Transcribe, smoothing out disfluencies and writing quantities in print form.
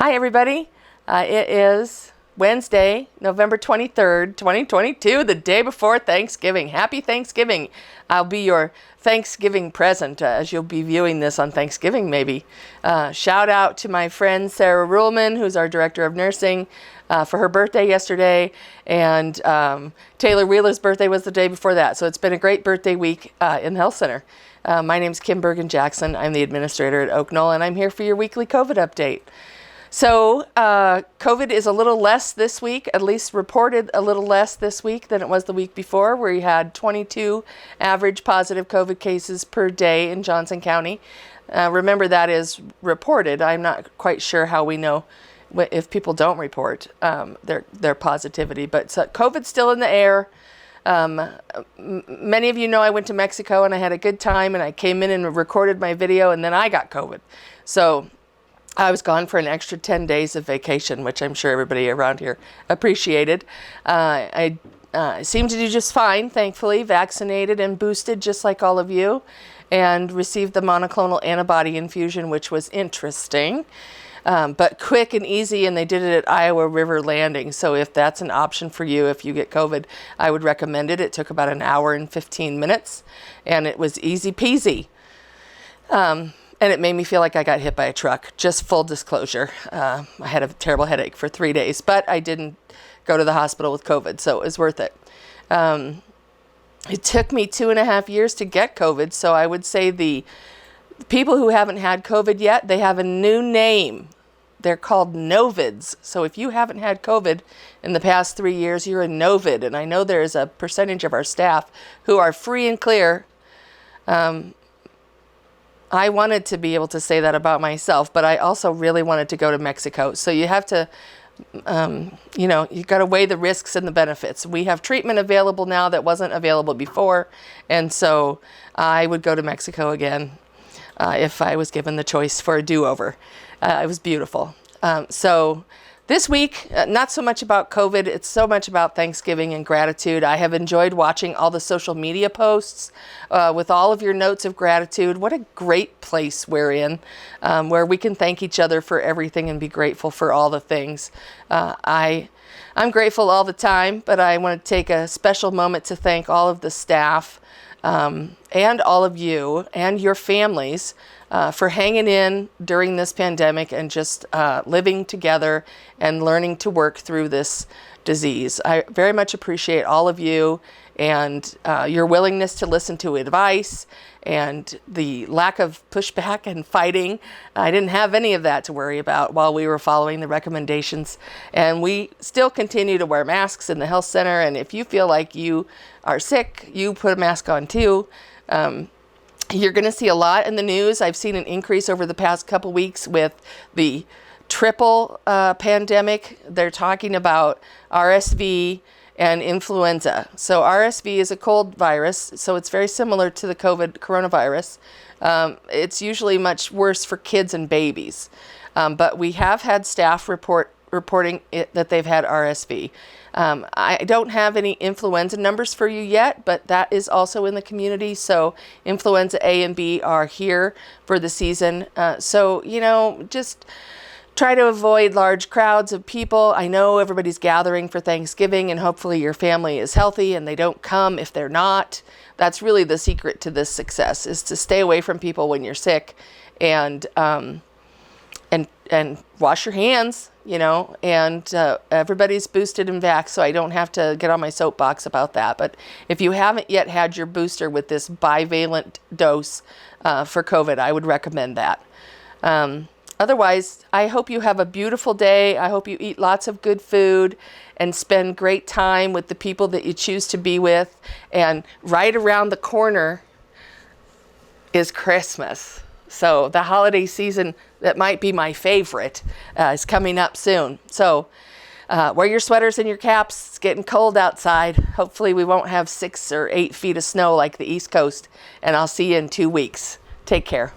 Hi, everybody. It is Wednesday, November 23rd, 2022, the day before Thanksgiving. Happy Thanksgiving. I'll be your Thanksgiving present as you'll be viewing this on Thanksgiving, maybe. Shout out to my friend Sarah Ruhlman, who's our Director of Nursing, for her birthday yesterday. And Taylor Wheeler's birthday was the day before that. So it's been a great birthday week in the Health Center. My name's Kim Bergen-Jackson. I'm the administrator at Oak Knoll, and I'm here for your weekly COVID update. So COVID is a little less this week, at least reported a little less this week than it was the week before, where we had 22 average positive COVID cases per day in Johnson County. Remember, that is reported. I'm not quite sure how we know if people don't report their positivity, but so COVID's still in the air. Many of you know I went to Mexico and I had a good time, and I came in and recorded my video, and then I got COVID. So I was gone for an extra 10 days of vacation, which I'm sure everybody around here appreciated. I seemed to do just fine, thankfully, vaccinated and boosted just like all of you, and received the monoclonal antibody infusion, which was interesting, but quick and easy, and they did it at Iowa River Landing. So if that's an option for you, if you get COVID, I would recommend it. It took about an hour and 15 minutes, and it was easy peasy. And it made me feel like I got hit by a truck. Just full disclosure. I had a terrible headache for 3 days, but I didn't go to the hospital with COVID, so it was worth it. It took me 2.5 years to get COVID, so I would say the people who haven't had COVID yet, they have a new name. They're called Novids. So if you haven't had COVID in the past 3 years, you're a Novid. And I know there's a percentage of our staff who are free and clear. I wanted to be able to say that about myself, but I also really wanted to go to Mexico. So you have to, you got to weigh the risks and the benefits. We have treatment available now that wasn't available before. And so I would go to Mexico again if I was given the choice for a do-over. It was beautiful. So this week, not so much about COVID, it's so much about Thanksgiving and gratitude. I have enjoyed watching all the social media posts with all of your notes of gratitude. What a great place we're in, where we can thank each other for everything and be grateful for all the things. I'm grateful all the time, but I want to take a special moment to thank all of the staff and all of you and your families for hanging in during this pandemic and just living together and learning to work through this disease. I very much appreciate all of you and your willingness to listen to advice and the lack of pushback and fighting. I didn't have any of that to worry about while we were following the recommendations. And we still continue to wear masks in the health center. And if you feel like you are sick, you put a mask on too. You're going to see a lot in the news. I've seen an increase over the past couple weeks with the triple pandemic. They're talking about RSV and influenza. So RSV is a cold virus, so it's very similar to the COVID coronavirus. It's usually much worse for kids and babies. But we have had staff reporting that they've had RSV. I don't have any influenza numbers for you yet, but that is also in the community. So influenza A and B are here for the season. So, just try to avoid large crowds of people. I know everybody's gathering for Thanksgiving, and hopefully your family is healthy and they don't come if they're not. That's really the secret to this success, is to stay away from people when you're sick and wash your hands, and everybody's boosted and vaxxed, so I don't have to get on my soapbox about that. But if you haven't yet had your booster with this bivalent dose for COVID, I would recommend that. Otherwise, I hope you have a beautiful day. I hope you eat lots of good food and spend great time with the people that you choose to be with. And right around the corner is Christmas. So the holiday season that might be my favorite is coming up soon. So wear your sweaters and your caps. It's getting cold outside. Hopefully we won't have 6 or 8 feet of snow like the East Coast. And I'll see you in 2 weeks. Take care.